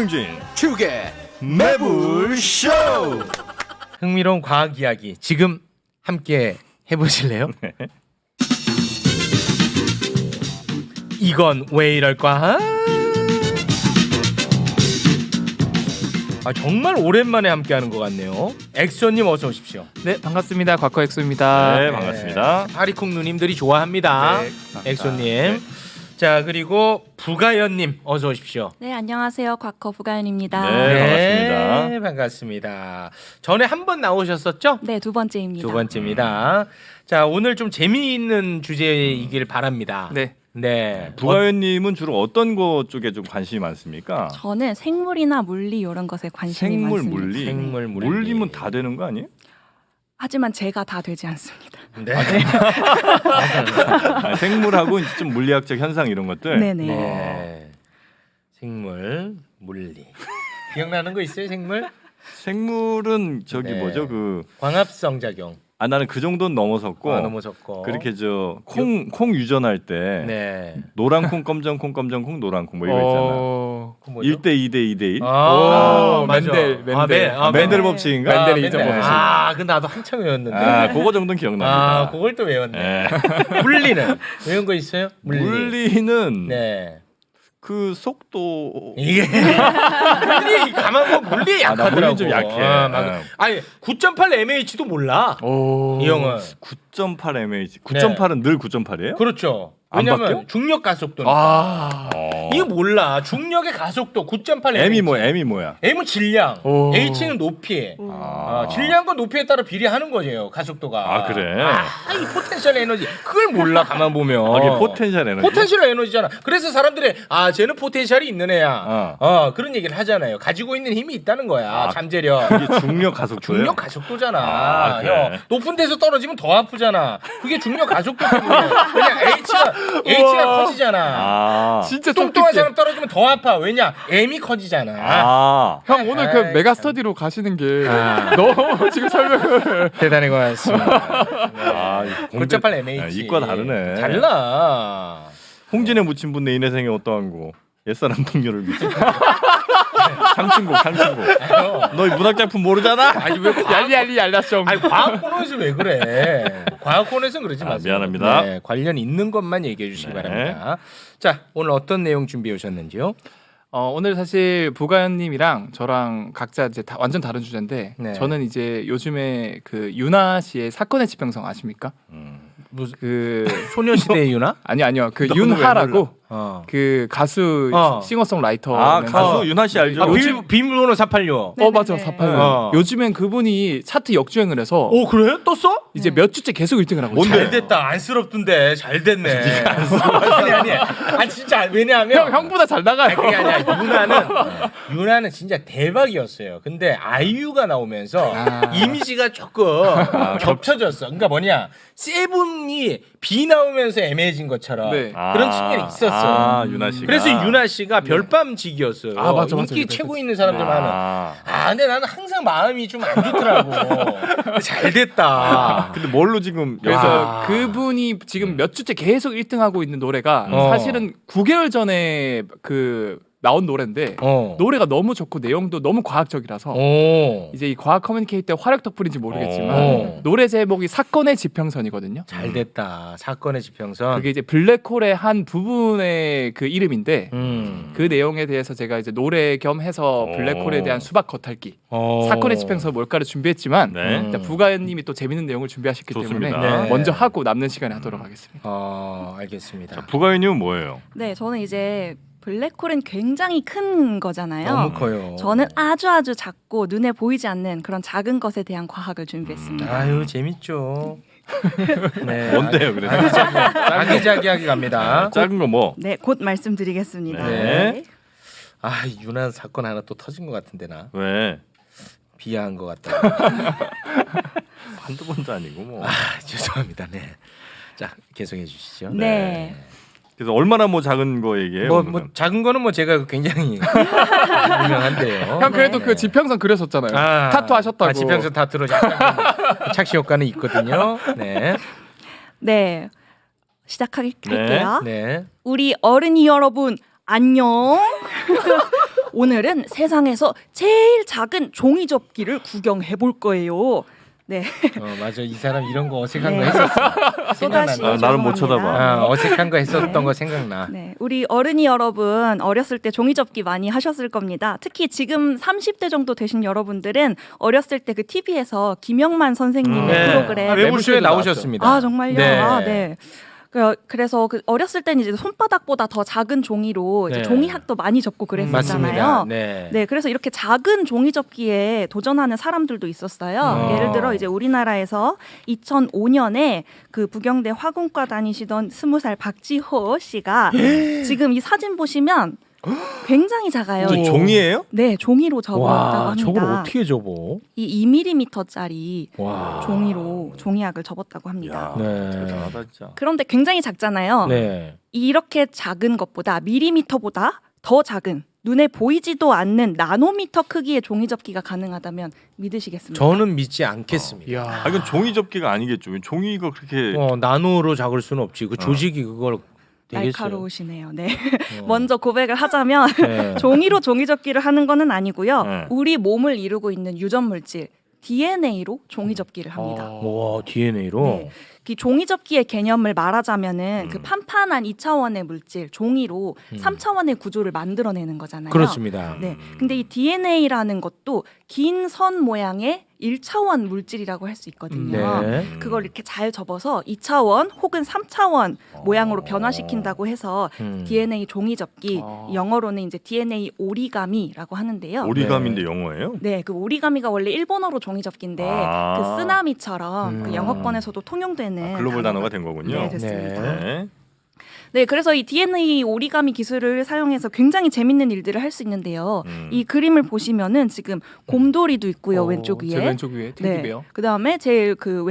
김용진 축의 매불쇼. 흥미로운 과학 이야기 지금 함께 해보실래요? 이건 왜 이럴까? 정말 오랜만에 함께하는 것 같네요. 엑소님 어서 오십시오. 네, 반갑습니다. 곽커 엑소입니다. 네, 반갑습니다. 파리콩 누님들이 좋아합니다. 네, 감사합니다. 엑소님. 네. 자, 그리고 부가연님 어서 오십시오. 네, 안녕하세요. 곽커 부가연입니다. 네. 반갑습니다. 네, 반갑습니다. 전에 한 번 나오셨었죠? 네, 두 번째입니다. 두 번째입니다. 자, 오늘 좀 재미있는 주제이길 바랍니다. 네. 네. 부가연님은 주로 어떤 것 쪽에 좀 관심이 많습니까? 저는 생물이나 물리 이런 것에 관심이 생물, 많습니다. 물리. 생물, 물리. 물리면 다 되는 거 아니에요? 하지만 제가 다 되지 않습니다. 네. 생물하고 이제 좀 물리학적 현상 이런 것들. 네네. 네. 생물, 물리. 기억나는 거 있어요, 생물? 생물은 저기 네. 뭐죠? 그 광합성 작용. 나는 그 정도는 넘어섰고. 넘어섰고. 그렇게 저 콩 유전할 때 네. 노란 콩, 검정 콩, 검정 콩, 노란 콩 뭐 이거 있잖아. 그 뭐죠? 1대 2대 2대 1. 맞아. 맨델. 맨델 법칙인가? 맨델의 이전 법칙. 그 나도 한참 외웠는데. 그거 정도는 기억납니다. 그걸 또 외웠네. 네. 물리는 외운 거 있어요? 물리는 네. 그 속도 이게 물리 가만 보면 물리 나 약하더라고. 물리 좀 약해. 맞아. 아니 9.8 mH도 몰라. 이 형은. 9.8 mH. 9.8은 늘 9.8이에요? 그렇죠. 안 바뀌어? 왜냐면 중력 가속도니까. 이거 몰라. 중력의 가속도 9.8 mH. M이 뭐야? M은 질량, 오. H는 높이. 질량과 높이에 따라 비례하는 거예요. 가속도가. 그래. 이 포텐셜 에너지. 그걸 몰라 가만 보면. 이게 포텐셜 에너지. 포텐셜 에너지잖아. 그래서 사람들이 쟤는 포텐셜이 있는 애야. 그런 얘기를 하잖아요. 가지고 있는 힘이 있다는 거야. 잠재력. 이게 중력 가속도예요? 중력 가속도잖아. 그래. 형, 높은 데서 떨어지면 더 아프잖아. 그게 중력 가속도 때문에. 그냥 H가 커지잖아. 진짜 뚱뚱한 똑똑해. 사람 떨어지면 더 아파. 왜냐? M이 커지잖아. 형 오늘 그 아이, 메가 스터디로 가시는 게 너무 지금 설명을 대단히 고맙습니다. 9.8 공대- mH. 이과 다르네. 달라. 홍진에 묻힌 분내 인내생에 어떠한 거? 옛사람 동료를 믿지? 상충곡. 너 이 문학작품 모르잖아? 아니 왜 얄리 얄라숑. 아니 과학 코너에서 왜 그래? 과학 코너에서는 그러지 마세요. 미안합니다. 네, 관련 있는 것만 얘기해 주시기 네. 바랍니다. 자, 오늘 어떤 내용 준비해 오셨는지요? 오늘 사실 부가연님이랑 저랑 각자 이제 완전 다른 주제인데 네. 저는 이제 요즘에 그 유나 씨의 사건의 지평선 아십니까? 무슨 그 소녀시대의 유나? 아니요 그 너는 왜 윤하라고 어. 그 가수 어. 싱어송라이터 가수 윤하 씨 알죠? 비밀번호 486. 맞아 네네네. 48. 어. 요즘엔 그분이 차트 역주행을 해서 오 그래? 떴어? 이제 몇 주째 계속 1등을 하고 있어요. 잘 됐다. 안쓰럽던데 잘 됐네. 아니 진짜 왜냐하면 형보다 잘 나가요. 아니, 그게 아니라 유나는 진짜 대박이었어요. 근데 아이유가 나오면서 이미지가 조금 겹쳐졌어. 그러니까 뭐냐 세븐이 비 나오면서 애매해진 것처럼 네. 그런 측면이 있었어. 윤하 씨가. 그래서 유나 씨가 별밤직이었어요. 맞아. 인기 최고 있는 사람들만은. 근데 나는 항상 마음이 좀 안 좋더라고. 잘 됐다. 근데 뭘로 지금 그래서 그분이 지금 몇 주째 계속 1등하고 있는 노래가 사실은 9개월 전에 그 나온 노래인데 노래가 너무 좋고 내용도 너무 과학적이라서 이제 이 과학 커뮤니케이터의 화력 덕분인지 모르겠지만 노래 제목이 사건의 지평선이거든요. 잘 됐다. 사건의 지평선. 그게 이제 블랙홀의 한 부분의 그 이름인데 그 내용에 대해서 제가 이제 노래 겸해서 블랙홀에 대한 수박 겉핥기 사건의 지평선 뭘까를 준비했지만 네. 일단 부가연님이 또 재밌는 내용을 준비하셨기 좋습니다. 때문에 네. 먼저 하고 남는 시간에 하도록 하겠습니다. 알겠습니다. 부가연님은 뭐예요? 네, 저는 이제 블랙홀은 굉장히 큰 거잖아요. 너무 커요. 저는 아주 작고 눈에 보이지 않는 그런 작은 것에 대한 과학을 준비했습니다. 아유 재밌죠. 네. 뭔데요, 그래서? 아기자기하게 갑니다. 작은 거 뭐? 네, 곧 말씀드리겠습니다. 네. 유난 사건 하나 또 터진 것 같은데 나 왜? 비하한 것 같다. 한두 번도 아니고 뭐. 죄송합니다. 네. 자 계속해 주시죠. 네. 그래서 얼마나 뭐 작은 거 얘기해요? 뭐 그러면? 작은 거는 뭐 제가 굉장히 유명한데요. 형 그래도 네. 그 지평선 그렸었잖아요. 타투 하셨다고. 지평선 타투로 약간 좀 착시 효과는 있거든요. 네. 네. 시작할게요. 네. 우리 어른이 여러분 안녕. 오늘은 세상에서 제일 작은 종이 접기를 구경해 볼 거예요. 네. 맞아. 이 사람 이런 거 어색한 네. 거 했었어. 또다시 생각난다. 나는 못 쳐다봐. 어색한 거 했었던 거 생각나. 네, 우리 어른이 여러분 어렸을 때 종이 접기 많이 하셨을 겁니다. 특히 지금 30대 정도 되신 여러분들은 어렸을 때 그 TV에서 김영만 선생님의 프로그램 매불쇼에 나오셨습니다. 아 정말요? 네. 아, 네. 그래서 그 어렸을 때는 이제 손바닥보다 더 작은 종이로 이제 네. 종이학도 많이 접고 그랬었잖아요. 맞습니다. 네. 네, 그래서 이렇게 작은 종이 접기에 도전하는 사람들도 있었어요. 예를 들어 이제 우리나라에서 2005년에 그 부경대 화공과 다니시던 20살 박지호 씨가 지금 이 사진 보시면 굉장히 작아요. 저 종이에요? 네, 종이로 접었다고 와, 합니다. 저걸 어떻게 접어? 이 2mm짜리 와. 종이로 종이학을 접었다고 합니다. 야, 네. 대단하다 진짜. 그런데 굉장히 작잖아요. 네. 이렇게 작은 것보다 밀리미터보다 더 작은 눈에 보이지도 않는 나노미터 크기의 종이 접기가 가능하다면 믿으시겠습니까? 저는 믿지 않겠습니다. 이야. 아 이건 종이 접기가 아니겠죠. 종이가 그렇게 나노로 작을 수는 없지. 그 조직이 그걸 되겠어요. 날카로우시네요. 네. 먼저 고백을 하자면 네. 종이로 종이 접기를 하는 거는 아니고요. 네. 우리 몸을 이루고 있는 유전 물질 DNA로 종이 접기를 합니다. 와, DNA로. 네. 이 종이 접기의 개념을 말하자면은 그 판판한 2차원의 물질 종이로 3차원의 구조를 만들어내는 거잖아요. 그렇습니다. 네. 근데 이 DNA라는 것도 긴 선 모양의 1차원 물질이라고 할 수 있거든요. 네. 그걸 이렇게 잘 접어서 2차원 혹은 3차원 모양으로 변화시킨다고 해서 DNA 종이 접기, 영어로는 이제 DNA 오리가미라고 하는데요. 오리가미인데 영어예요? 네, 그 오리가미가 원래 일본어로 종이 접기인데 아. 그 쓰나미처럼 그 영어권에서도 통용되는 글로벌 단어가 된 거군요. 네, 됐습니다. 네. 네, 그래서 이 DNA 오리가미 기술을 사용해서 굉장히 재밌는 일들을 할 수 있는데요. 이 그림을 보시면은 지금 곰돌이도 있고요, 왼쪽 위에. 제 왼쪽 위에 테디베어. 네. 그다음에 제일 그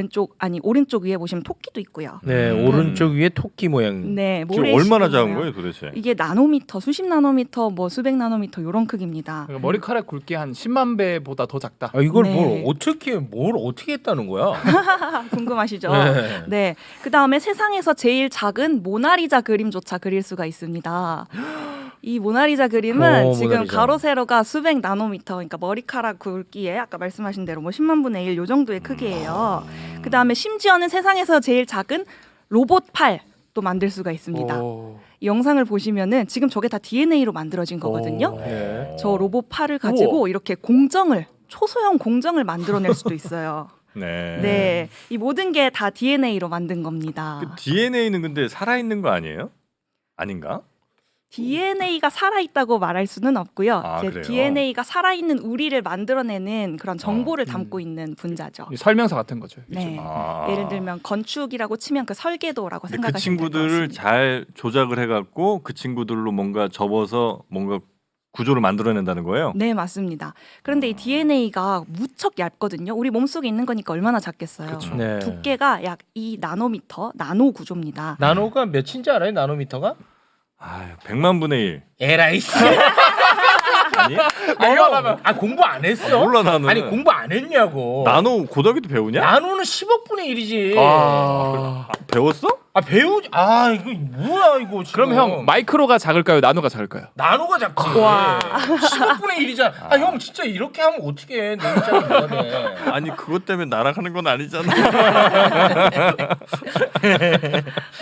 오른쪽 위에 보시면 토끼도 있고요. 네, 오른쪽 위에 토끼 모양. 네, 지금 모래 얼마나 시계 작은 모양. 거예요, 도대체? 이게 나노미터, 수십 나노미터, 뭐 수백 나노미터 이런 크기입니다. 그러니까 머리카락 굵기 한 10만 배보다 더 작다. 이걸 네. 뭘 어떻게 했다는 거야? 궁금하시죠? 네. 네. 그다음에 세상에서 제일 작은 모나리자 그림조차 그릴 수가 있습니다. 이 모나리자 그림은 지금 모나리자. 가로 세로가 수백 나노미터, 그러니까 머리카락 굵기에 아까 말씀하신 대로 뭐 10만 분의 1 요 정도의 크기예요. 그다음에 심지어는 세상에서 제일 작은 로봇 팔도 만들 수가 있습니다. 오. 이 영상을 보시면은 지금 저게 다 DNA로 만들어진 거거든요. 네. 저 로봇 팔을 가지고 이렇게 초소형 공정을 만들어낼 수도 있어요. 네. 네, 이 모든 게 다 DNA로 만든 겁니다. 그 DNA는 근데 살아 있는 거 아니에요? 아닌가? DNA가 살아있다고 말할 수는 없고요. 아, 이제 그래요? DNA가 살아있는 우리를 만들어내는 그런 정보를 담고 있는 분자죠. 이 설명서 같은 거죠. 네. 아. 예를 들면 건축이라고 치면 그 설계도라고 근데 그 생각하시면 될 것 친구들을 같습니다. 잘 조작을 해갖고 그 친구들로 뭔가 접어서 뭔가 구조를 만들어낸다는 거예요. 네, 맞습니다. 그런데 이 DNA가 무척 얇거든요. 우리 몸속에 있는 거니까 얼마나 작겠어요. 네. 두께가 약 2나노미터, 나노 구조입니다. 나노가 몇인지 알아요? 나노미터가? 아유, 100만 분의 1. 에라이 씨. 아니? 공부 안 했어? 몰라 나는. 아니 공부 안 했냐고. 나노 고등학교 때 배우냐? 나노는 10억 분의 1이지. 아. 배웠어? 배우지. 이거 뭐야 이거 지금. 그럼 형 마이크로가 작을까요? 나노가 작을까요? 나노가 작지. 와. 10억 분의 1이잖아. 형 진짜 이렇게 하면 어떻게 해? 내 입장이 뭐가 돼? 아니 그것 때문에 날아가는 건 아니잖아.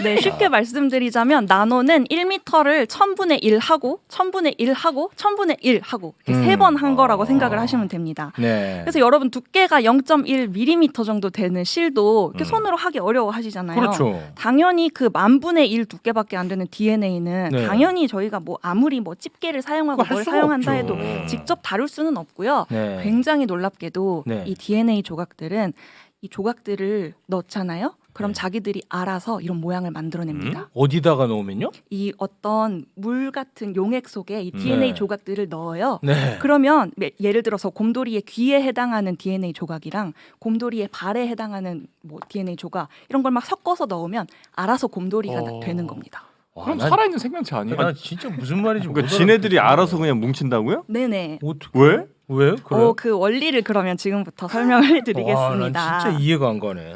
네, 쉽게 말씀드리자면 나노는 1m를 1000분의 1 하고 1000분의 1 하고 1000분의 1 하고 이렇게 3번 한 거라고 생각을 하시면 됩니다. 네. 그래서 여러분 두께가 0.1mm 정도 되는 실도 이렇게 손으로 하기 어려워하시잖아요. 그렇죠. 당연히 그 10,000분의 1 두께밖에 안 되는 DNA는 네. 당연히 저희가 뭐 아무리 뭐 집게를 사용하고 그거 할 뭘 수가 사용한다 없죠. 해도 직접 다룰 수는 없고요. 네. 굉장히 놀랍게도 네. 이 DNA 조각들은 이 조각들을 넣잖아요. 그럼 네. 자기들이 알아서 이런 모양을 만들어냅니다. 어디다가 넣으면요? 이 어떤 물 같은 용액 속에 이 DNA 네. 조각들을 넣어요. 네. 그러면 예를 들어서 곰돌이의 귀에 해당하는 DNA 조각이랑 곰돌이의 발에 해당하는 뭐 DNA 조각 이런 걸 막 섞어서 넣으면 알아서 곰돌이가 되는 겁니다. 그럼 살아있는 생명체 아니에요? 나 진짜 무슨 말인지 못 그러니까 지네들이 알아듣겠어. 알아서 그냥 뭉친다고요? 네네. 어떻게? 왜? 왜? 그래? 그 원리를 그러면 지금부터 설명을 와, 난 해드리겠습니다. 진짜 이해가 안 가네.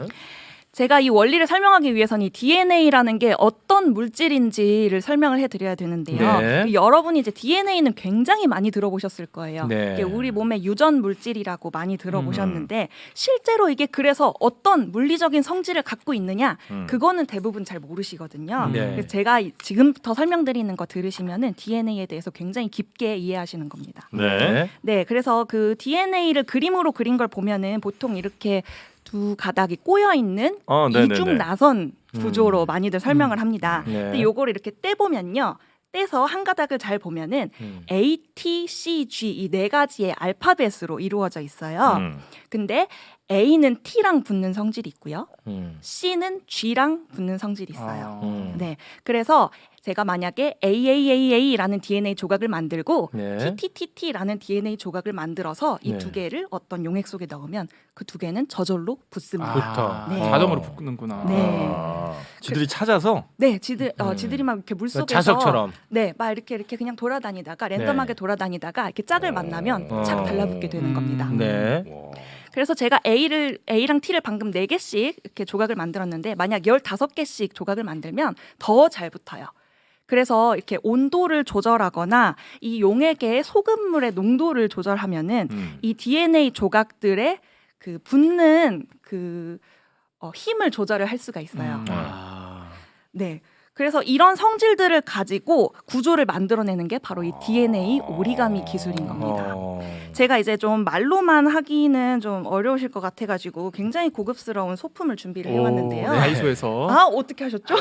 제가 이 원리를 설명하기 위해서는 이 DNA라는 게 어떤 물질인지를 설명을 해드려야 되는데요. 네. 여러분이 이제 DNA는 굉장히 많이 들어보셨을 거예요. 네. 이게 우리 몸의 유전 물질이라고 많이 들어보셨는데 실제로 이게 그래서 어떤 물리적인 성질을 갖고 있느냐 그거는 대부분 잘 모르시거든요. 네. 그래서 제가 지금부터 설명드리는 거 들으시면은 DNA에 대해서 굉장히 깊게 이해하시는 겁니다. 네. 네, 그래서 그 DNA를 그림으로 그린 걸 보면은 보통 이렇게 두 가닥이 꼬여 있는 네네네. 이중 나선 구조로 많이들 설명을 합니다. 네. 근데 요거를 이렇게 떼보면요. 떼서 한 가닥을 잘 보면은 A, T, C, G 이 네 가지의 알파벳으로 이루어져 있어요. 근데 A는 T랑 붙는 성질이 있고요. C는 G랑 붙는 성질이 있어요. 네, 그래서 제가 만약에 AAAA라는 DNA 조각을 만들고 네. TTTT라는 DNA 조각을 만들어서 이 네. 두 개를 어떤 용액 속에 넣으면 그 두 개는 저절로 붙습니다. 붙어. 네. 자동으로 붙는구나. 네. 지들이 찾아서 네, 지들이 막 이렇게 물 속에서 자석처럼. 네, 막 이렇게 그냥 돌아다니다가 랜덤하게 돌아다니다가 이렇게 짝을 만나면 착 달라붙게 되는 겁니다. 네. 그래서 제가 A랑 T를 방금 4개씩 이렇게 조각을 만들었는데 만약 15개씩 조각을 만들면 더 잘 붙어요. 그래서 이렇게 온도를 조절하거나 이 용액의 소금물의 농도를 조절하면은 이 DNA 조각들의 그 붙는 그 힘을 조절을 할 수가 있어요. 네. 그래서 이런 성질들을 가지고 구조를 만들어내는 게 바로 이 DNA 오리가미 기술인 겁니다. 제가 이제 좀 말로만 하기는 좀 어려우실 것 같아가지고 굉장히 고급스러운 소품을 준비를 해왔는데요. 다이소에서 아, 어떻게 하셨죠?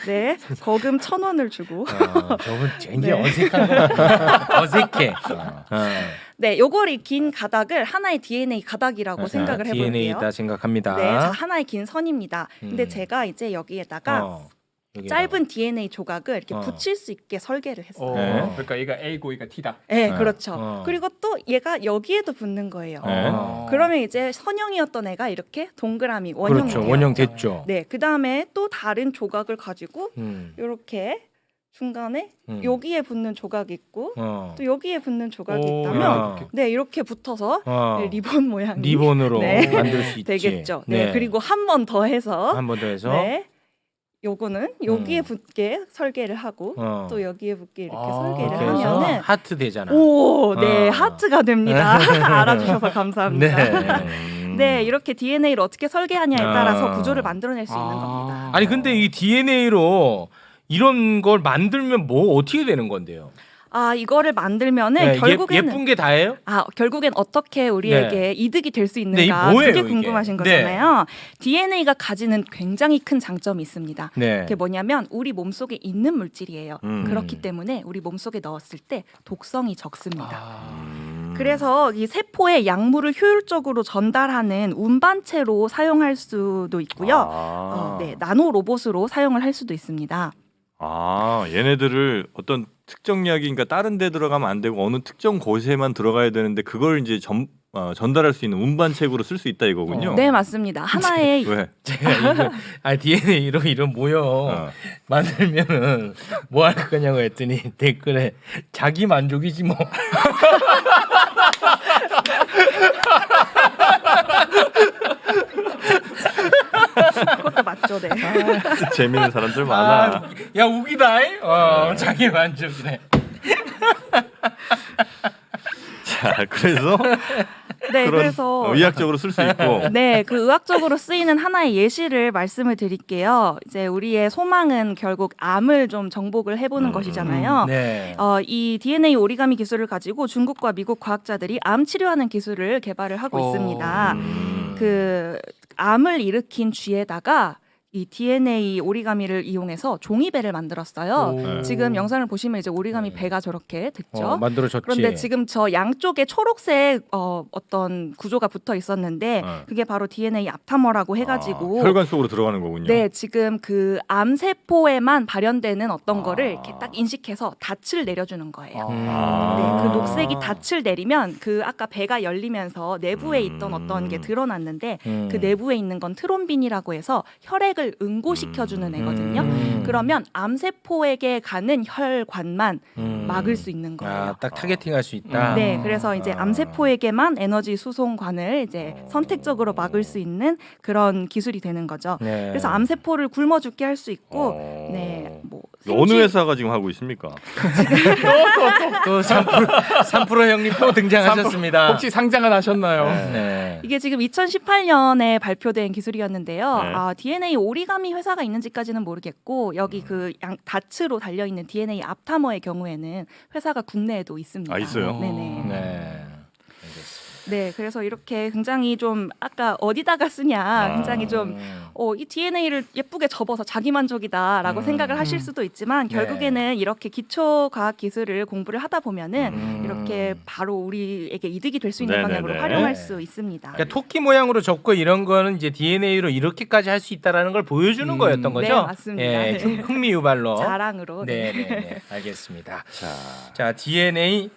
네, 거금 1,000원을 주고. 저분 굉장히 네. 어색한 거 같아요. 어색해. 네, 요걸 이 긴 가닥을 하나의 DNA 가닥이라고 생각을 해볼게요. DNA다 생각합니다. 네, 자, 하나의 긴 선입니다. 근데 제가 이제 여기에다가 짧은 DNA 조각을 이렇게 붙일 수 있게 설계를 했어요. 네. 그러니까 얘가 A고 얘가 T다. 네, 그렇죠. 그리고 또 얘가 여기에도 붙는 거예요. 그러면 이제 선형이었던 애가 이렇게 동그라미 원형이 그렇죠. 돼요. 원형 됐죠. 네, 그 다음에 또 다른 조각을 가지고 이렇게 중간에 여기에 붙는 조각이 있고 또 여기에 붙는 조각이 있다면 네, 이렇게 붙어서 네, 리본 모양이 리본으로 네, 만들 수 있지. 되겠죠. 네, 그리고 한 번 더 해서 한 번 더 해서 네, 요거는 여기에 붙게 설계를 하고 또 여기에 붙게 이렇게 설계를 이렇게 해서 하면은 하트 되잖아. 오, 네, 하트가 됩니다. 알아주셔서 감사합니다. 네. 네, 이렇게 DNA를 어떻게 설계하냐에 따라서 구조를 만들어낼 수 있는 겁니다. 아니 근데 이 DNA로 이런 걸 만들면 뭐 어떻게 되는 건데요? 아, 이거를 만들면은 네, 결국에는 예쁜 게 다예요? 결국엔 어떻게 우리에게 네. 이득이 될 수 네, 있는가 이게 뭐예요, 그게 이게? 궁금하신 네. 거잖아요. DNA가 가지는 굉장히 큰 장점이 있습니다. 네. 그게 뭐냐면 우리 몸속에 있는 물질이에요. 그렇기 때문에 우리 몸속에 넣었을 때 독성이 적습니다. 그래서 이 세포에 약물을 효율적으로 전달하는 운반체로 사용할 수도 있고요. 네, 나노 로봇으로 사용을 할 수도 있습니다. 얘네들을 어떤 특정 약이 그러니까 다른 데 들어가면 안 되고 어느 특정 곳에만 들어가야 되는데 그걸 이제 전달할 수 있는 운반책으로 쓸 수 있다 이거군요. 네, 맞습니다. 하나의 왜? 제가 이거 DNA로 이런 모형 만들면은 뭐 할 거냐고 했더니 댓글에 자기 만족이지 뭐. 그것도 맞죠, 네. 재밌는 사람들 많아. 야 우기다. 자기 만족이네. 자, 그래서 네, 그런 그래서 의학적으로 쓸 수 있고. 네, 그 의학적으로 쓰이는 하나의 예시를 말씀을 드릴게요. 이제 우리의 소망은 결국 암을 좀 정복을 해보는 것이잖아요. 네. 이 DNA 오리가미 기술을 가지고 중국과 미국 과학자들이 암 치료하는 기술을 개발을 하고 있습니다. 그 암을 일으킨 쥐에다가 이 DNA 오리가미를 이용해서 종이배를 만들었어요. 지금 영상을 보시면 이제 오리가미 배가 저렇게 됐죠. 만들어졌지. 그런데 지금 저 양쪽에 초록색 어떤 구조가 붙어 있었는데 그게 바로 DNA 앞타머라고 해가지고 혈관 속으로 들어가는 거군요. 네, 지금 그 암세포에만 발현되는 어떤 거를 이렇게 딱 인식해서 닻을 내려주는 거예요. 네, 그 녹색이 닻을 내리면 그 아까 배가 열리면서 내부에 있던 어떤 게 드러났는데 그 내부에 있는 건 트롬빈이라고 해서 혈액을 혈액을 응고시켜주는 애거든요. 그러면 암세포에게 가는 혈관만 막을 수 있는 거예요. 딱 타겟팅할 수 있다. 네, 그래서 이제 암세포에게만 에너지 수송관을 이제 선택적으로 막을 수 있는 그런 기술이 되는 거죠. 네. 그래서 암세포를 굶어 죽게 할 수 있고, 네, 뭐 어느 회사가 지금 하고 있습니까? 또 3% 형님 또 등장하셨습니다. 혹시 상장은 하셨나요? 네. 이게 지금 2018년에 발표된 기술이었는데요. 네. DNA 오리가미 회사가 있는지까지는 모르겠고 여기 그 다츠로 달려 있는 DNA 앞타머의 경우에는 회사가 국내에도 있습니다. 아, 있어요? 네네. 네. 네, 그래서 이렇게 굉장히 좀 아까 어디다가 쓰냐, 굉장히 좀 이 DNA를 예쁘게 접어서 자기만족이다라고 생각을 하실 수도 있지만 결국에는 이렇게 기초 과학 기술을 공부를 하다 보면은 이렇게 바로 우리에게 이득이 될 수 있는 네네네. 방향으로 활용할 수 있습니다. 그러니까 토끼 모양으로 접고 이런 거는 이제 DNA로 이렇게까지 할 수 있다라는 걸 보여주는 거였던 거죠. 네, 맞습니다. 예, 네. 흥미유발로. 자랑으로. 네, 네, 네. 알겠습니다. 자, 자, DNA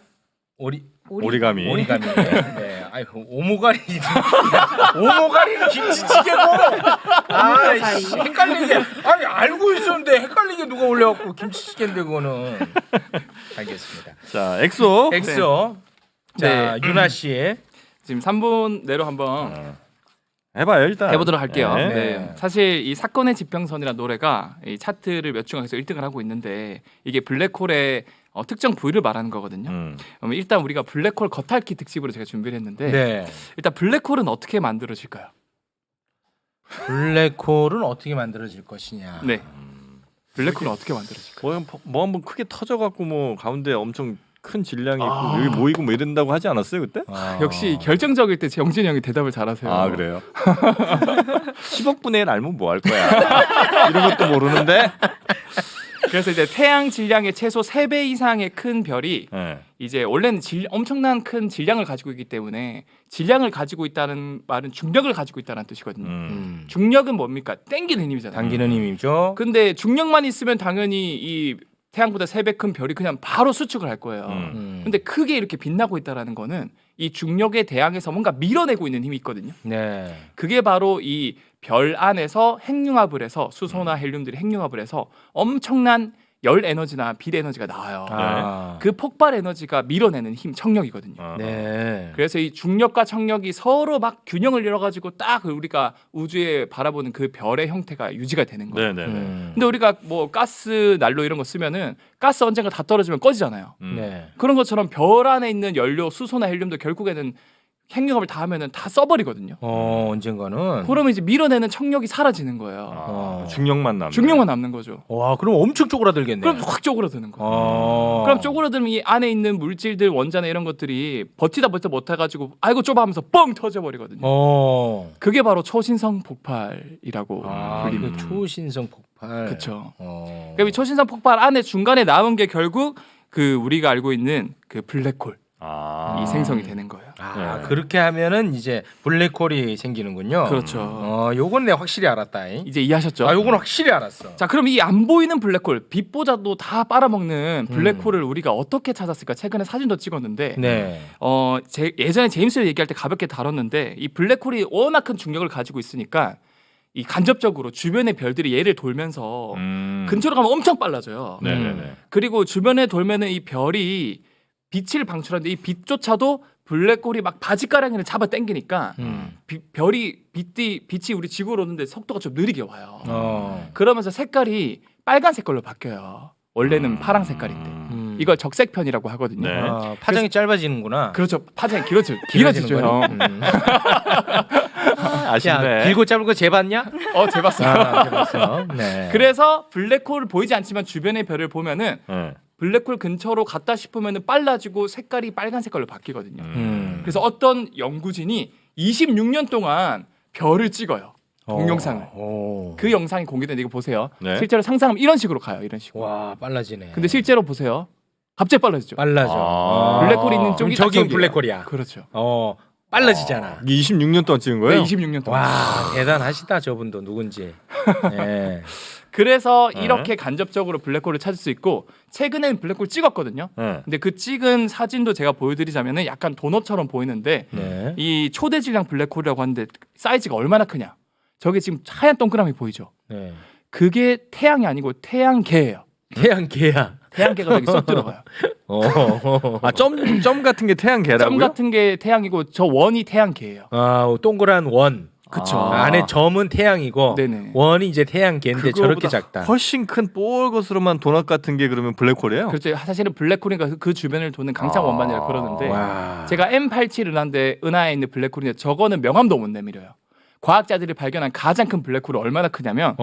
오리가미. 오리가미. 네. 아이고 오모가리. 오모가리는 김치찌개고. 아, 씨, 헷갈리게. 아니 알고 있었는데 헷갈리게 누가 올려갖고 김치찌개인데 그거는. 알겠습니다. 자, 엑소. 엑소. 자, 유나 씨의 지금 3분 내로 한번 해봐요 일단. 해보도록 할게요. 네. 네. 사실 이 사건의 지평선이라는 노래가 이 차트를 몇 주간에서 1등을 하고 있는데 이게 블랙홀의 특정 부위를 말하는 거거든요. 그러면 일단 우리가 블랙홀 겉핥기 특집으로 제가 준비를 했는데 네. 일단 블랙홀은 어떻게 만들어질까요? 블랙홀은 어떻게 만들어질 것이냐. 네. 블랙홀은 어떻게 만들어질까요? 뭐 한번 크게 터져갖고 뭐 가운데 엄청 큰 질량이 있고 여기 모이고 뭐 이런다고 하지 않았어요 그때? 역시 결정적일 때 영진이 형이 대답을 잘하세요. 아 그래요? 10억분의 1 알면 뭐 할 거야? 이런 것도 모르는데. 그래서 이제 태양 질량의 최소 3배 이상의 큰 별이 네. 이제 원래는 엄청난 큰 질량을 가지고 있기 때문에 질량을 가지고 있다는 말은 중력을 가지고 있다는 뜻이거든요. 중력은 뭡니까? 땡기는 힘이잖아요. 당기는 힘이죠. 근데 중력만 있으면 당연히 이 태양보다 3배 큰 별이 그냥 바로 수축을 할 거예요. 근데 크게 이렇게 빛나고 있다라는 거는 이 중력에 대항해서 뭔가 밀어내고 있는 힘이 있거든요. 네. 그게 바로 이 별 안에서 핵융합을 해서 수소나 헬륨들이 핵융합을 해서 엄청난 열 에너지나 빛 에너지가 나와요. 아. 그 폭발 에너지가 밀어내는 힘 청력이거든요. 네. 그래서 이 중력과 청력이 서로 막 균형을 이뤄가지고 딱 우리가 우주에 바라보는 그 별의 형태가 유지가 되는 거예요. 네네네. 근데 우리가 뭐 가스 난로 이런 거 쓰면은 가스 언젠가 다 떨어지면 꺼지잖아요. 네. 그런 것처럼 별 안에 있는 연료 수소나 헬륨도 결국에는 핵융합을 다 하면은 다 써버리거든요. 언젠가는. 그러면 이제 밀어내는 청력이 사라지는 거예요. 중력만 남는. 중력만 남는 거죠. 와, 그럼 엄청 쪼그라들겠네. 그럼 확 쪼그라드는 거예요. 그럼 쪼그라들면 이 안에 있는 물질들 원자나 이런 것들이 버티다 못해가지고 아이고 좁아 하면서 뻥 터져버리거든요. 그게 바로 초신성 폭발이라고 불립니다. 그 초신성 폭발. 그렇죠. 그러니까 이 초신성 폭발 안에 중간에 남은 게 결국 그 우리가 알고 있는 그 블랙홀 이 생성이 되는 거예요. 네. 그렇게 하면은 이제 블랙홀이 생기는군요. 그렇죠. 요건 내가 확실히 알았다. 이제 이해하셨죠? 요건 확실히 알았어. 자, 그럼 이 안 보이는 블랙홀, 빛보다도 다 빨아먹는 블랙홀을 우리가 어떻게 찾았을까? 최근에 사진도 찍었는데, 네. 예전에 제임스 웹 얘기할 때 가볍게 다뤘는데, 이 블랙홀이 워낙 큰 중력을 가지고 있으니까 이 간접적으로 주변의 별들이 얘를 돌면서 근처로 가면 엄청 빨라져요. 네네네. 그리고 주변에 돌면은 이 별이 빛을 방출하는데 이 빛조차도 블랙홀이 막 바지가랑이를 잡아 당기니까 빛이 우리 지구로 오는데 속도가 좀 느리게 와요. 그러면서 색깔이 빨간 색깔로 바뀌어요. 원래는 파랑 색깔인데 이걸 적색편이라고 하거든요. 네. 파장이 짧아지는구나. 그렇죠. 파장이 길어지죠, 형. 아쉽네. 길고 짧은 거 재봤냐? 재봤어요. 재봤어. 네. 그래서 블랙홀을 보이지 않지만 주변의 별을 보면은 네. 블랙홀 근처로 갔다 싶으면은 빨라지고 색깔이 빨간 색깔로 바뀌거든요. 그래서 어떤 연구진이 26년 동안 별을 찍어요. 동영상을. 그 영상이 공개된 이거 보세요. 네. 실제로 상상하면 이런 식으로 가요. 이런 식으로. 와, 빨라지네. 근데 실제로 보세요. 갑자기 빨라지죠. 빨라져. 블랙홀이 있는 쪽이 저기 저기예요. 블랙홀이야. 그렇죠. 빨라지잖아. 이게 26년 동안 찍은 네, 거예요? 26년 동안. 와, 대단하시다 저분도 누군지. 네. 그래서 이렇게 간접적으로 블랙홀을 찾을 수 있고 최근에는 블랙홀 찍었거든요. 네. 근데 그 찍은 사진도 제가 보여드리자면은 약간 도넛처럼 보이는데 네. 이 초대 질량 블랙홀이라고 하는데 사이즈가 얼마나 크냐? 저게 지금 하얀 동그라미 보이죠? 네. 그게 태양이 아니고 태양계예요. 태양계야. 태양계가 저기 쏙 들어가요. 점 같은 게 태양계라고요? 점 같은 게 태양이고 저 원이 태양계예요. 동그란 원. 그쵸. 안에 점은 태양이고 네네. 원이 이제 태양계인데 저렇게 작다. 훨씬 큰 뽀글거스름한 도넛 같은 게 그러면 블랙홀이에요? 그렇죠. 사실은 블랙홀이니까 그 주변을 도는 강창 원반이라 그러는데 와. 제가 M87 은하에 있는 블랙홀인데 저거는 명암도 못 내밀어요. 과학자들이 발견한 가장 큰 블랙홀이 얼마나 크냐면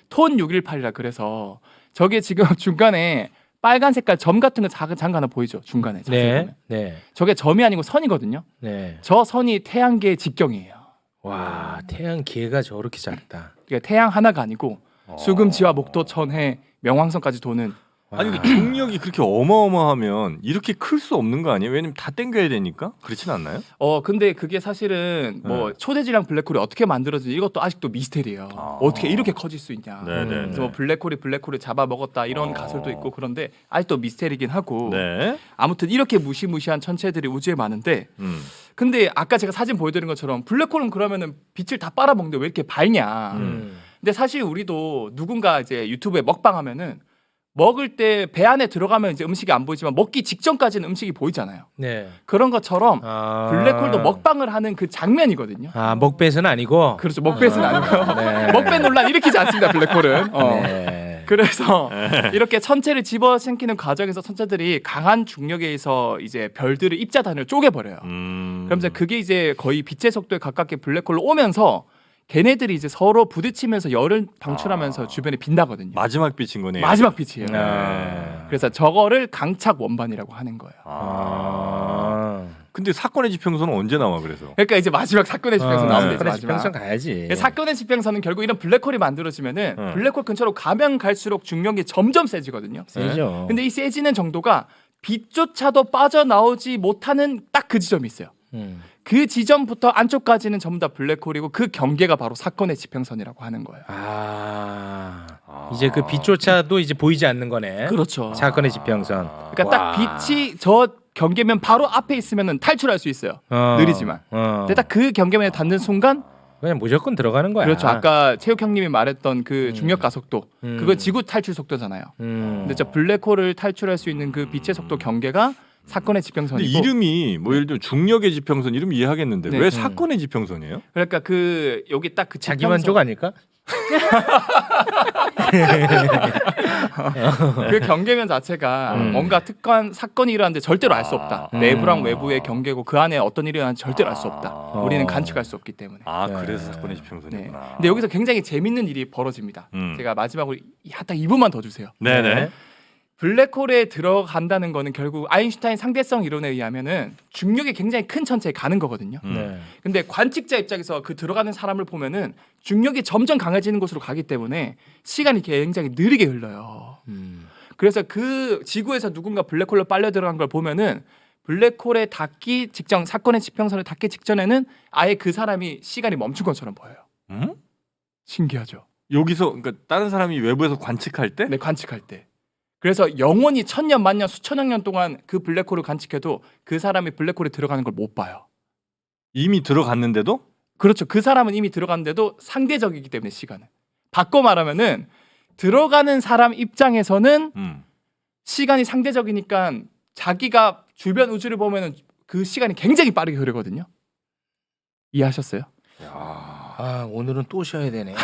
톤 618이라 그래서 저게 지금 중간에 빨간 색깔 점 같은 거 작은 장 하나 보이죠? 중간에. 네. 네. 저게 점이 아니고 선이거든요. 네. 저 선이 태양계의 직경이에요. 와, 태양계가 저렇게 작다. 그러니까 태양 하나가 아니고 수금지와 목도, 천해, 명왕성까지 도는. 아니 그 중력이 그렇게 어마어마하면 이렇게 클 수 없는 거 아니에요? 왜냐면 다 땡겨야 되니까 그렇진 않나요? 근데 그게 사실은 뭐 초대질량 블랙홀이 어떻게 만들어지지 이것도 아직도 미스테리예요. 어떻게 이렇게 커질 수 있냐. 네네. 그래서 뭐 블랙홀이 잡아먹었다 이런 가설도 있고 그런데 아직도 미스테리긴 하고. 네. 아무튼 이렇게 무시무시한 천체들이 우주에 많은데 근데 아까 제가 사진 보여드린 것처럼 블랙홀은 그러면은 빛을 다 빨아먹는데 왜 이렇게 밝냐. 근데 사실 우리도 누군가 이제 유튜브에 먹방하면은 먹을 때 배 안에 들어가면 이제 음식이 안 보이지만 먹기 직전까지는 음식이 보이잖아요. 네. 그런 것처럼 블랙홀도 먹방을 하는 그 장면이거든요. 먹뱃은 아니고. 그렇죠. 먹뱃은 아니고요. 네. 먹뱃 논란 일으키지 않습니다. 블랙홀은. 네. 그래서 이렇게 천체를 집어삼키는 과정에서 천체들이 강한 중력에 의해서 이제 별들을 입자단을 쪼개버려요. 그러면서 그게 이제 거의 빛의 속도에 가깝게 블랙홀로 오면서 걔네들이 이제 서로 부딪히면서 열을 방출하면서 주변에 빛나거든요. 마지막 빛인 거네요. 마지막 빛이에요. 네. 그래서 저거를 강착 원반이라고 하는 거예요. 근데 사건의 지평선은 언제 나와 그래서? 그러니까 이제 마지막 사건의 지평선 나오면 되죠. 사건의 마지막. 지평선 가야지. 사건의 지평선은 결국 이런 블랙홀이 만들어지면은 블랙홀 근처로 가면 갈수록 중력이 점점 세지거든요. 세죠. 근데 이 세지는 정도가 빛조차도 빠져나오지 못하는 딱 그 지점이 있어요. 그 지점부터 안쪽까지는 전부 다 블랙홀이고 그 경계가 바로 사건의 지평선이라고 하는 거예요. 이제 그 빛조차도 이제 보이지 않는 거네. 그렇죠. 사건의 지평선. 그러니까 딱 빛이 저 경계면 바로 앞에 있으면은 탈출할 수 있어요. 느리지만. 근데 딱 그 경계면에 닿는 순간 그냥 무조건 들어가는 거야. 그렇죠. 아까 체육 형님이 말했던 그 중력 가속도 그거 지구 탈출 속도잖아요. 근데 저 블랙홀을 탈출할 수 있는 그 빛의 속도 경계가 사건의 근데 지평선이고. 이름이 뭐 예를 들면 중력의 지평선 이름 이해하겠는데 네. 왜 사건의 지평선이에요? 그러니까 그 여기 딱 그 자기 만족 아닐까? 그 경계면 자체가 뭔가 특권 사건이 일어나는데 절대로 알 수 없다. 내부랑 외부의 경계고 그 안에 어떤 일이 일어나는지 절대로 알 수 없다. 우리는 간측할 수 없기 때문에. 그래서 사건의 네. 지평선이구나. 근데 여기서 굉장히 재밌는 일이 벌어집니다. 제가 마지막으로 딱 2분만 더 주세요. 네네. 블랙홀에 들어간다는 거는 결국 아인슈타인 상대성 이론에 의하면은 중력이 굉장히 큰 천체에 가는 거거든요. 네. 근데 관측자 입장에서 그 들어가는 사람을 보면은 중력이 점점 강해지는 곳으로 가기 때문에 시간이 굉장히 느리게 흘러요. 그래서 그 지구에서 누군가 블랙홀로 빨려 들어간 걸 보면은 블랙홀에 닿기 직전 사건의 지평선에 닿기 직전에는 아예 그 사람이 시간이 멈춘 것처럼 보여요. 신기하죠. 여기서 그러니까 다른 사람이 외부에서 관측할 때? 네, 관측할 때. 그래서 영원히 천년 만년 수천억 년 동안 그 블랙홀을 관측해도 그 사람이 블랙홀에 들어가는 걸 못 봐요. 이미 들어갔는데도? 그렇죠. 그 사람은 이미 들어갔는데도 상대적이기 때문에 시간은. 바꿔 말하면은 들어가는 사람 입장에서는 시간이 상대적이니까 자기가 주변 우주를 보면은 그 시간이 굉장히 빠르게 흐르거든요. 이해하셨어요? 오늘은 또 쉬어야 되네.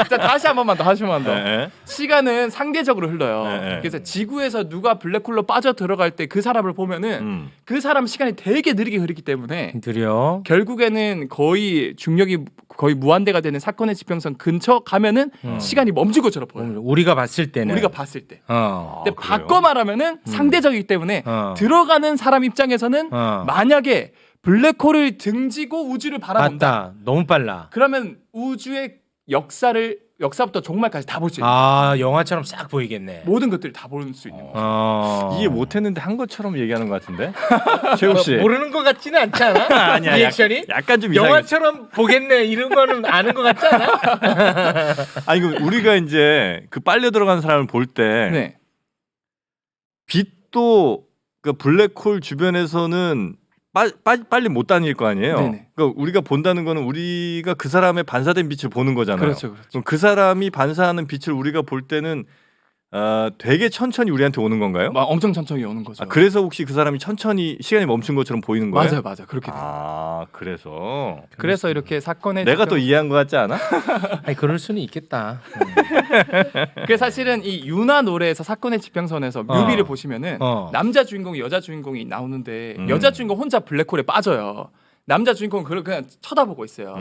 자, 다시 한 번만 더. 네. 시간은 상대적으로 흘러요. 네. 그래서 지구에서 누가 블랙홀로 빠져 들어갈 때 그 사람을 보면은 그 사람 시간이 되게 느리게 흐르기 때문에 드려. 결국에는 거의 중력이 거의 무한대가 되는 사건의 지평선 근처 가면은 시간이 멈춘 것처럼 보여요. 우리가 봤을 때는. 우리가 봤을 때. 근데 그래요? 바꿔 말하면은 상대적이기 때문에 들어가는 사람 입장에서는 만약에 블랙홀을 등지고 우주를 바라본다. 맞다. 너무 빨라. 그러면 우주의 역사부터 종말까지 다 볼 수 있는 영화처럼 싹 보이겠네. 모든 것들을 다 볼 수 있는 거죠. 이해 못했는데 한 것처럼 얘기하는 것 같은데? 최욱 씨. 모르는 것 같지는 않지 않아? 아니야. 리액션이? 약간 좀 이상해. 영화처럼 보겠네 이런 거는 아는 것 같지 않아? 아니 그 우리가 이제 그 빨려 들어간 사람을 볼 때 네. 빛도 그 블랙홀 주변에서는 빨리 못 다닐 거 아니에요. 네네. 그러니까 우리가 본다는 거는 우리가 그 사람의 반사된 빛을 보는 거잖아요. 그렇죠, 그렇죠. 그럼 그 사람이 반사하는 빛을 우리가 볼 때는 되게 천천히 우리한테 오는 건가요? 막 엄청 천천히 오는 거죠. 그래서 혹시 그 사람이 천천히 시간이 멈춘 것처럼 보이는 거예요? 맞아요. 그렇게 돼요. 그래서 이렇게 사건의 내가 더 이해한 것 같지 않아? 아니 그럴 수는 있겠다. 그 사실은 이 유나 노래에서 사건의 지평선에서 뮤비를 보시면은 남자 주인공이 여자 주인공이 나오는데 여자 주인공 혼자 블랙홀에 빠져요. 남자 주인공은 그걸 그냥 쳐다보고 있어요.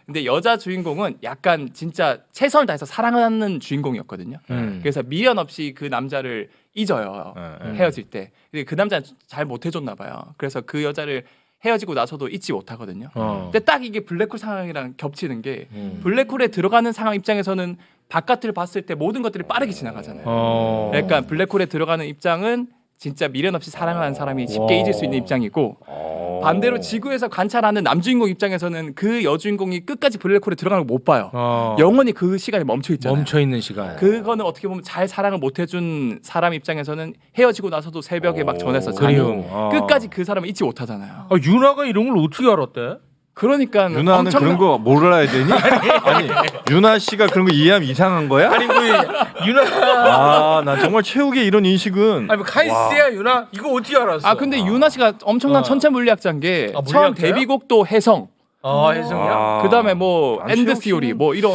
근데 여자 주인공은 약간 진짜 최선을 다해서 사랑하는 주인공이었거든요. 그래서 미련 없이 그 남자를 잊어요. 헤어질 때. 근데 그 남자는 잘 못 해줬나 봐요. 그래서 그 여자를 헤어지고 나서도 잊지 못하거든요. 근데 딱 이게 블랙홀 상황이랑 겹치는 게 블랙홀에 들어가는 상황 입장에서는 바깥을 봤을 때 모든 것들이 빠르게 지나가잖아요. 그러니까 블랙홀에 들어가는 입장은 진짜 미련 없이 사랑하는 사람이 쉽게 잊을 수 있는 입장이고 반대로 지구에서 관찰하는 남주인공 입장에서는 그 여주인공이 끝까지 블랙홀에 들어가는 걸 못 봐요. 영원히 그 시간이 멈춰 있잖아요. 멈춰 있는 시간. 그거는 어떻게 보면 잘 사랑을 못 해준 사람 입장에서는 헤어지고 나서도 새벽에 막 전해서 자니 끝까지 그 사람을 잊지 못하잖아요. 유나가 이런 걸 어떻게 알았대? 그러니까 유나는 그런 거 몰라야 되니? 아니 유나 씨가 그런 거 이해하면 이상한 거야? 아니 그 유나. 나 정말 최욱의 이런 인식은 아니 뭐 카이스트야 유나 이거 어떻게 알았어? 근데 유나 씨가 엄청난 천체 물리학자인 게 처음 물리학자야? 데뷔곡도 해성. 혜성이야. 그다음에 뭐 난 엔드 최욱 시오리 씨는- 뭐 이런.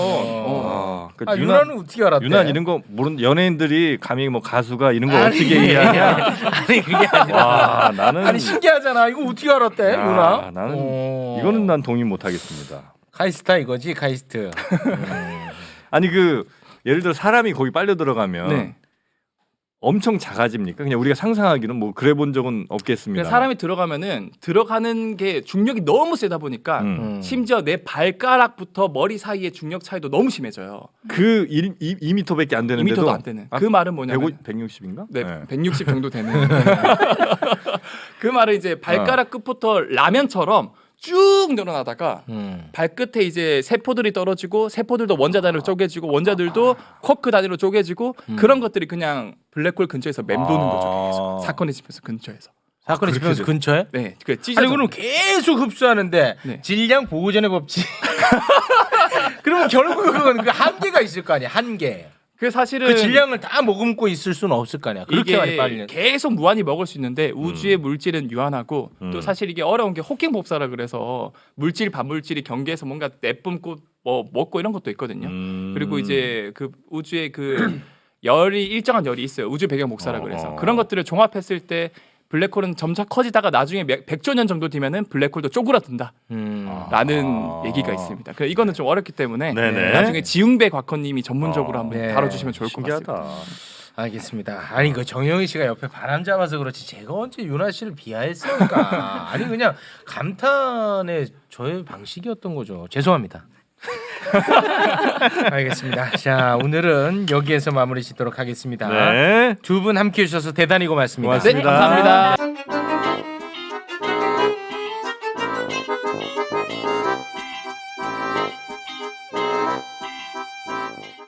그러니까 유나는 어떻게 알았대? 유나 이런 거 모르는 연예인들이 감히 뭐 가수가 이런 거 어떻게 이해하냐? 아니 그게 아니라. 와 나는 아니 신기하잖아. 이거 어떻게 알았대? 유나? 나는 이거는 난 동의 못 하겠습니다. 카이스트야 이거지 카이스트. 아니 그 예를 들어 사람이 거기 빨려 들어가면 네. 엄청 작아집니까? 그냥 우리가 상상하기는 뭐 그래 본 적은 없겠습니다. 그러니까 사람이 들어가면은 들어가는 게 중력이 너무 세다 보니까 심지어 내 발가락부터 머리 사이의 중력 차이도 너무 심해져요. 그 2m밖에 안 되는데도 2m도 안 되는. 그 말은 뭐냐면 160인가? 네, 160 정도 되는. 그 말은 이제 발가락 끝부터 라면처럼 쭉 늘어나다가 발끝에 이제 세포들이 떨어지고 세포들도 원자 단위로 쪼개지고 원자들도 쿼크 단위로 쪼개지고 그런 것들이 그냥 블랙홀 근처에서 맴도는 거죠. 계속. 사건의 집에서 근처에서. 사건의 집에서 근처에? 네, 그 찢어져. 아니 그럼 계속 흡수하는데 네. 질량 보호전의 법칙. 그러면 결국은 그 한계가 있을 거 아니야 한계. 그 사실은 그 질량을 다 머금고 있을 수는 없을 거 아니야. 그렇게 많이 이게 빨리. 계속 무한히 먹을 수 있는데 우주의 물질은 유한하고 또 사실 이게 어려운 게 호킹 법사라 그래서 물질 반물질이 경계에서 뭔가 내뿜고 뭐 먹고 이런 것도 있거든요. 그리고 이제 그 우주의 그 열이 일정한 열이 있어요. 우주 배경 복사라 그래서 그런 것들을 종합했을 때 블랙홀은 점차 커지다가 나중에 100조 년 정도 뒤면은 블랙홀도 쪼그라든다. 라는 얘기가 있습니다. 그 이거는 좀 어렵기 때문에 네네. 나중에 지웅배 과커님이 전문적으로 한번 네. 다뤄주시면 좋을 것 같습니다. 신기하다. 알겠습니다. 아니 그 정영희 씨가 옆에 바람 잡아서 그렇지 제가 언제 유나 씨를 비하했습니까? 아니 그냥 감탄의 저의 방식이었던 거죠. 죄송합니다. 알겠습니다. 자 오늘은 여기에서 마무리 짓도록 하겠습니다. 네. 두 분 함께 해주셔서 대단히 고맙습니다. 고맙습니다. 네, 감사합니다.